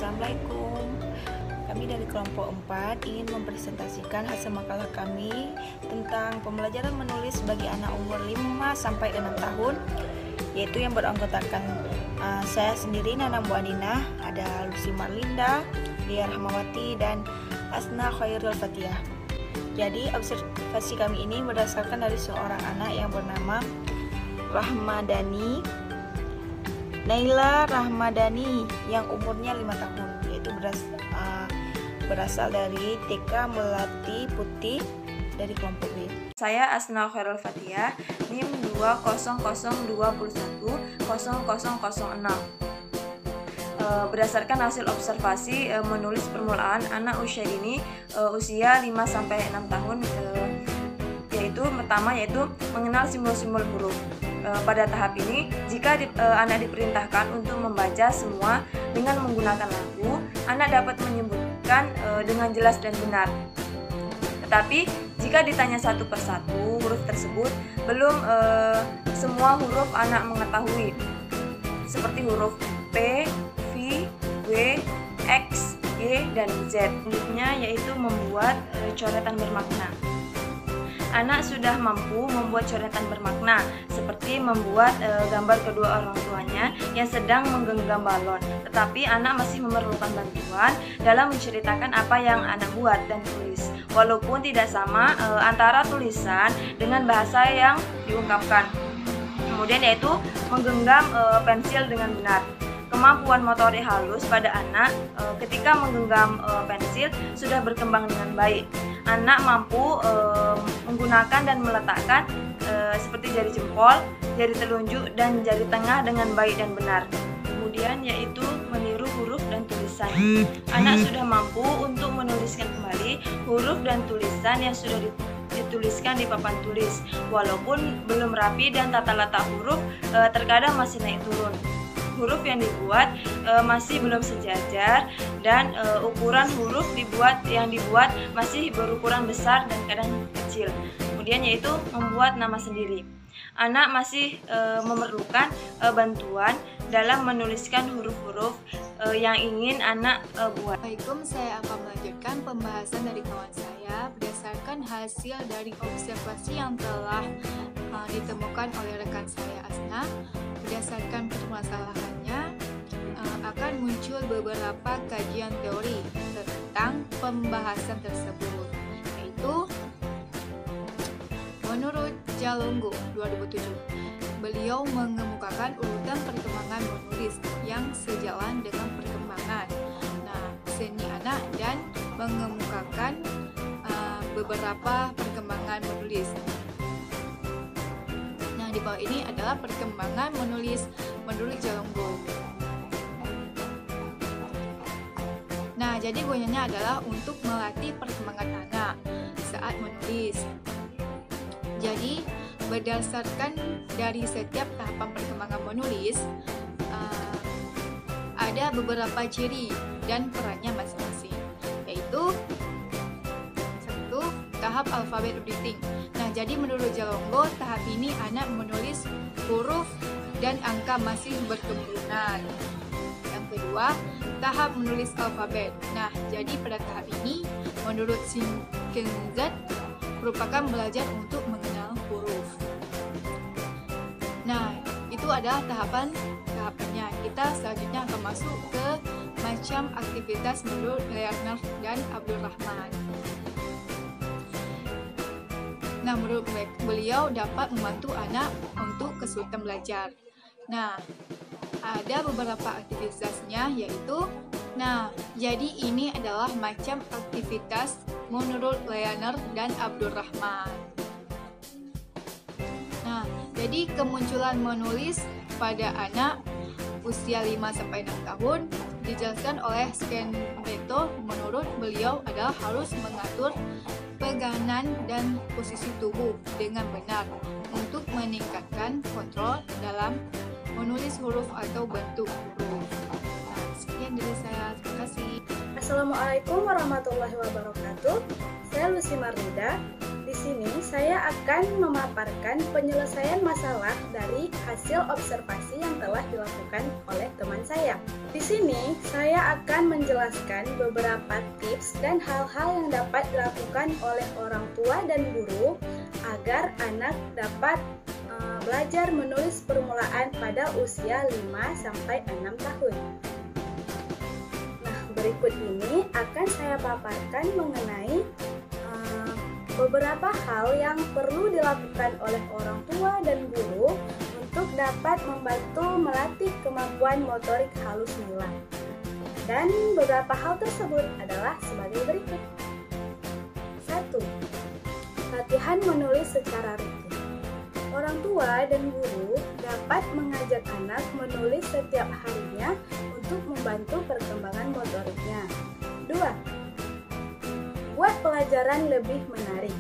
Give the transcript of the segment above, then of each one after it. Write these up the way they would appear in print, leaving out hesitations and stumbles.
Assalamualaikum. Kami dari kelompok 4 ingin mempresentasikan hasil makalah kami tentang pembelajaran menulis bagi anak umur 5-6 tahun, yaitu yang beranggotakan saya sendiri, Nana Bu Adinah, ada Lucy Marlinda, Lia Rahmawati, dan Asna Khairul Fatihah. Jadi observasi kami ini berdasarkan dari seorang anak yang bernama Rahmadani Naila Rahmadani yang umurnya 5 tahun, yaitu berasal dari TK Melati Putih dari kelompok B. Saya Asna Khairul Fatihah, NIM 200210006. Berdasarkan hasil observasi menulis permulaan anak usia ini usia 5-6 tahun, yaitu pertama yaitu mengenal simbol-simbol huruf. Pada tahap ini, jika anak diperintahkan untuk membaca semua dengan menggunakan lagu, anak dapat menyebutkan dengan jelas dan benar. Tetapi jika ditanya satu persatu huruf tersebut, belum semua huruf anak mengetahui, seperti huruf P, V, W, X, Y, dan Z. Selanjutnya yaitu membuat coretan bermakna. Anak sudah mampu membuat coretan bermakna, seperti membuat gambar kedua orang tuanya yang sedang menggenggam balon. Tetapi anak masih memerlukan bantuan dalam menceritakan apa yang anak buat dan tulis, walaupun tidak sama antara tulisan dengan bahasa yang diungkapkan. Kemudian yaitu menggenggam pensil dengan benar. Kemampuan motorik halus pada anak ketika menggenggam pensil sudah berkembang dengan baik. Anak mampu menggunakan dan meletakkan seperti jari jempol, jari telunjuk, dan jari tengah dengan baik dan benar. Kemudian yaitu meniru huruf dan tulisan. Anak sudah mampu untuk menuliskan kembali huruf dan tulisan yang sudah dituliskan di papan tulis, walaupun belum rapi dan tata letak huruf terkadang masih naik turun. Huruf yang dibuat masih belum sejajar, dan ukuran huruf yang dibuat masih berukuran besar dan kadang kecil. Kemudian yaitu membuat nama sendiri. Anak masih memerlukan bantuan dalam menuliskan huruf-huruf yang ingin anak buat. Assalamualaikum, saya akan melanjutkan pembahasan dari kawan saya berdasarkan hasil dari observasi yang telah ditemukan oleh rekan saya Asna. Berdasarkan permasalahannya akan muncul beberapa kajian teori tentang pembahasan tersebut, yaitu menurut Jalonggo 2007, beliau mengemukakan urutan perkembangan menulis yang sejalan dengan perkembangan seni anak dan mengemukakan beberapa perkembangan menulis. Di bawah ini adalah perkembangan menulis menurut Jalonggo. Jadi gunanya adalah untuk melatih perkembangan anak saat menulis. Jadi berdasarkan dari setiap tahapan perkembangan menulis, ada beberapa ciri dan perannya masing-masing, yaitu satu, tahap alfabet reading. Jadi menurut Jalonggo, tahap ini anak menulis huruf dan angka masih berkembunan. Yang kedua, tahap menulis alfabet. Jadi pada tahap ini, menurut Shinken-Z, merupakan belajar untuk mengenal huruf. Itu adalah tahapannya. Kita selanjutnya akan masuk ke macam aktivitas menurut Lerner dan Abdul Rahman. Menurut beliau dapat membantu anak untuk kesulitan belajar. Ada beberapa aktivitasnya, yaitu jadi ini adalah macam aktivitas menurut Lerner dan Abdul Rahman. Jadi kemunculan menulis pada anak usia 5-6 tahun dijelaskan oleh Skenbeto. Menurut beliau adalah harus mengatur pegangan dan posisi tubuh dengan benar untuk meningkatkan kontrol dalam menulis huruf atau bentuk huruf. Sekian dari saya, terima kasih. Assalamualaikum warahmatullahi wabarakatuh. Saya Lucy Marlinda, Di sini saya akan memaparkan penyelesaian masalah dari hasil observasi yang telah dilakukan oleh teman saya. Di sini saya akan menjelaskan beberapa tips dan hal-hal yang dapat dilakukan oleh orang tua dan guru agar anak dapat belajar menulis permulaan pada usia 5-6 tahun. Nah, berikut ini akan saya paparkan mengenai beberapa hal yang perlu dilakukan oleh orang tua dan guru untuk dapat membantu melatih kemampuan motorik halus nila. Dan beberapa hal tersebut adalah sebagai berikut. 1. Latihan menulis secara rutin. Orang tua dan guru dapat mengajak anak menulis setiap harinya untuk membantu perkembangan motoriknya. 2. Buat pelajaran lebih menarik.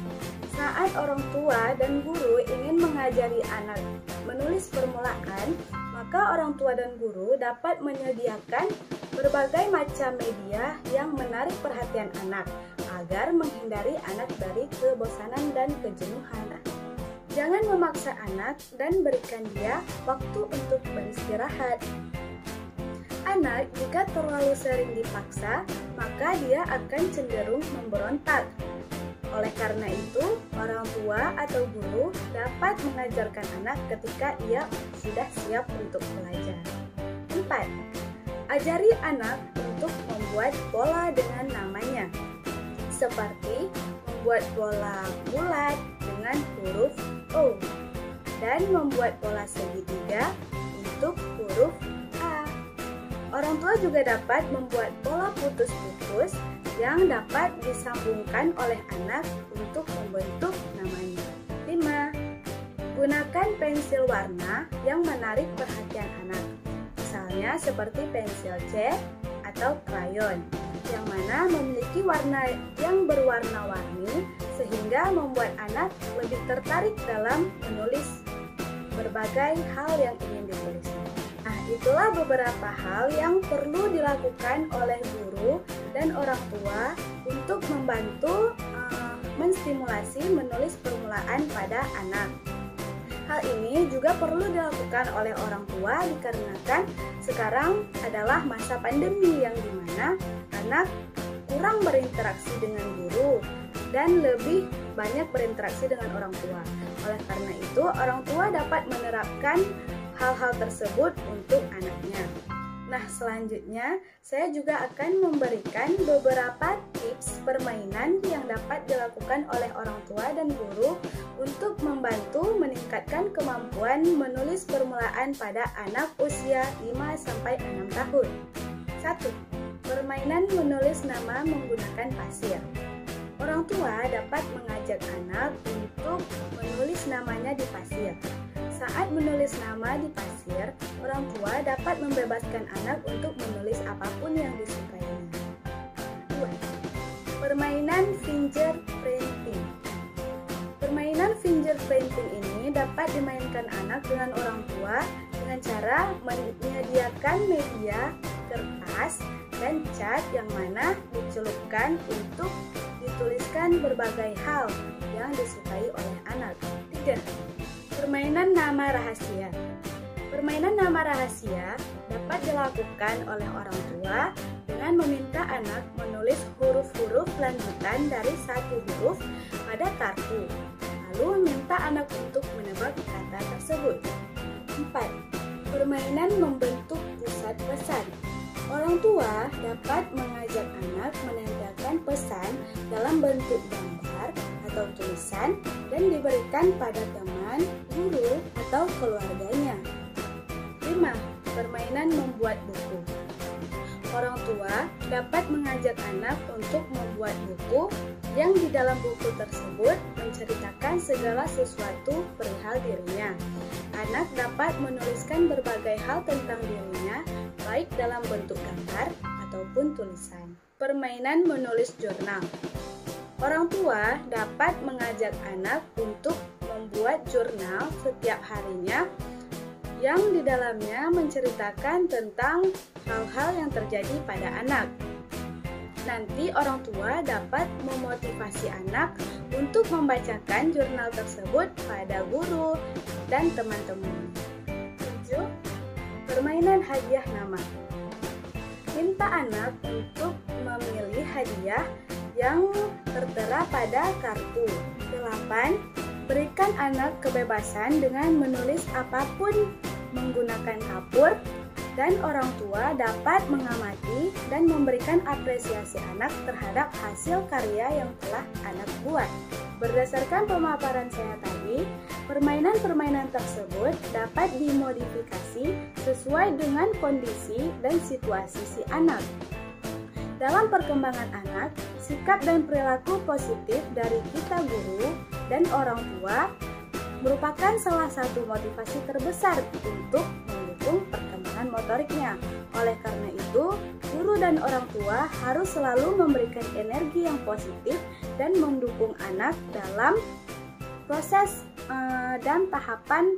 Saat orang tua dan guru ingin mengajari anak menulis permulaan, maka orang tua dan guru dapat menyediakan berbagai macam media yang menarik perhatian anak agar menghindari anak dari kebosanan dan kejenuhan. Jangan memaksa anak dan berikan dia waktu untuk beristirahat. Anak jika terlalu sering dipaksa, maka dia akan cenderung memberontak. Oleh karena itu, orang tua atau guru dapat mengajarkan anak ketika ia sudah siap untuk belajar. 4. Ajari anak untuk membuat pola dengan namanya, seperti membuat pola bulat dengan huruf O dan membuat pola segitiga untuk huruf A. Orang tua juga dapat membuat pola putus-putus yang dapat disambungkan oleh anak untuk membentuk namanya. 5. Gunakan pensil warna yang menarik perhatian anak. Misalnya seperti pensil cat atau krayon, yang mana memiliki warna yang berwarna-warni sehingga membuat anak lebih tertarik dalam menulis berbagai hal yang ingin ditulis. Nah, itulah beberapa hal yang perlu dilakukan oleh guru dan orang tua untuk membantu menstimulasi menulis permulaan pada anak. Hal ini juga perlu dilakukan oleh orang tua dikarenakan sekarang adalah masa pandemi yang dimana anak kurang berinteraksi dengan guru dan lebih banyak berinteraksi dengan orang tua. Oleh karena itu, orang tua dapat menerapkan hal-hal tersebut untuk anaknya. Nah, selanjutnya saya juga akan memberikan beberapa tips permainan yang dapat dilakukan oleh orang tua dan guru untuk membantu meningkatkan kemampuan menulis permulaan pada anak usia 5-6 tahun. 1. Permainan menulis nama menggunakan pasir. Orang tua dapat mengajak anak untuk menulis namanya di pasir. Saat menulis nama di pasir, orang tua dapat membebaskan anak untuk menulis apapun yang disukainya. 2. Permainan fingerprinting. Permainan fingerprinting ini dapat dimainkan anak dengan orang tua dengan cara menyediakan media, kertas, dan cat yang mana dicelupkan untuk dituliskan berbagai hal yang disukai oleh anak. 3. Permainan nama rahasia. Permainan nama rahasia dapat dilakukan oleh orang tua dengan meminta anak menulis huruf-huruf lanjutan dari satu huruf pada kartu, lalu meminta anak untuk menebak kata tersebut. 4. Permainan membentuk pusat pesan. Orang tua dapat mengajak anak menempelkan pesan dalam bentuk gambar atau tulisan dan diberikan pada teman, guru, atau keluarganya. 5. Permainan membuat buku. Orang tua dapat mengajak anak untuk membuat buku yang di dalam buku tersebut menceritakan segala sesuatu perihal dirinya. Anak dapat menuliskan berbagai hal tentang dirinya, baik dalam bentuk gambar ataupun tulisan. Permainan menulis jurnal. Orang tua dapat mengajak anak untuk membuat jurnal setiap harinya yang di dalamnya menceritakan tentang hal-hal yang terjadi pada anak. Nanti orang tua dapat memotivasi anak untuk membacakan jurnal tersebut pada guru dan teman-teman. 7. Permainan hadiah nama. Minta anak untuk memilih hadiah yang tertera pada kartu. 8. Berikan anak kebebasan dengan menulis apapun menggunakan kapur, dan orang tua dapat mengamati dan memberikan apresiasi anak terhadap hasil karya yang telah anak buat. Berdasarkan pemaparan saya tadi, permainan-permainan tersebut dapat dimodifikasi sesuai dengan kondisi dan situasi si anak. Dalam perkembangan anak, sikap dan perilaku positif dari kita guru dan orang tua merupakan salah satu motivasi terbesar untuk mendukung perkembangan motoriknya. Oleh karena itu, guru dan orang tua harus selalu memberikan energi yang positif dan mendukung anak dalam proses dan tahapan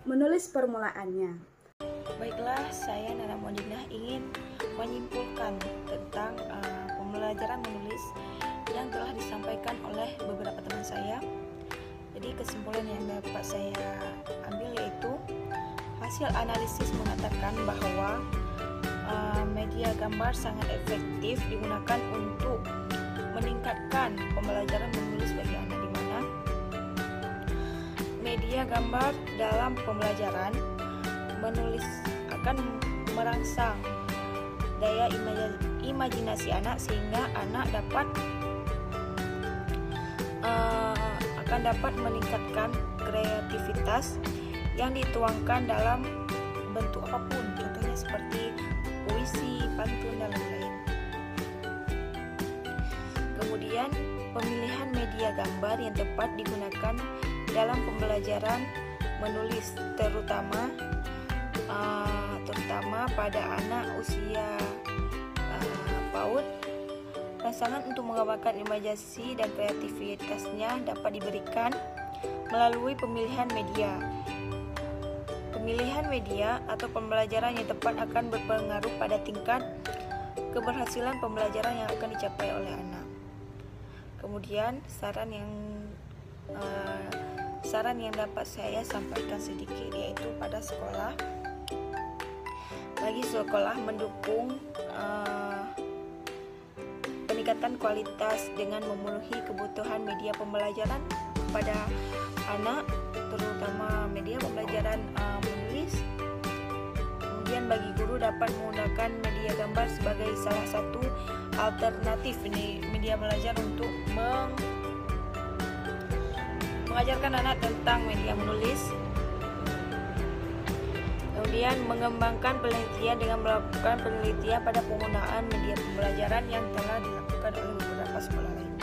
menulis permulaannya. Baiklah, saya Nana Mondinah ingin menyimpulkan tentang pembelajaran menulis yang telah disampaikan oleh beberapa teman saya. Jadi kesimpulan yang dapat saya ambil yaitu hasil analisis mengatakan bahwa media gambar sangat efektif digunakan untuk meningkatkan pembelajaran menulis bagi anak, di mana media gambar dalam pembelajaran menulis akan merangsang daya imajinasi anak sehingga anak akan dapat meningkatkan kreativitas yang dituangkan dalam bentuk apapun, contohnya seperti puisi, pantun, dan lain-lain. Kemudian, pemilihan media gambar yang tepat digunakan dalam pembelajaran menulis, terutama pada anak usia PAUD. Rangsangan untuk mengembangkan imajinasi dan kreativitasnya dapat diberikan melalui pemilihan media. Pemilihan media atau pembelajaran yang tepat akan berpengaruh pada tingkat keberhasilan pembelajaran yang akan dicapai oleh anak. Kemudian saran yang dapat saya sampaikan sedikit yaitu pada sekolah. Bagi sekolah mendukung peningkatan kualitas dengan memenuhi kebutuhan media pembelajaran kepada anak, terutama media pembelajaran menulis. Kemudian bagi guru dapat menggunakan media gambar sebagai salah satu alternatif media belajar untuk mengajarkan anak tentang media menulis. Kemudian mengembangkan penelitian dengan melakukan penelitian pada penggunaan media pembelajaran yang telah dilakukan oleh beberapa sekolah lain.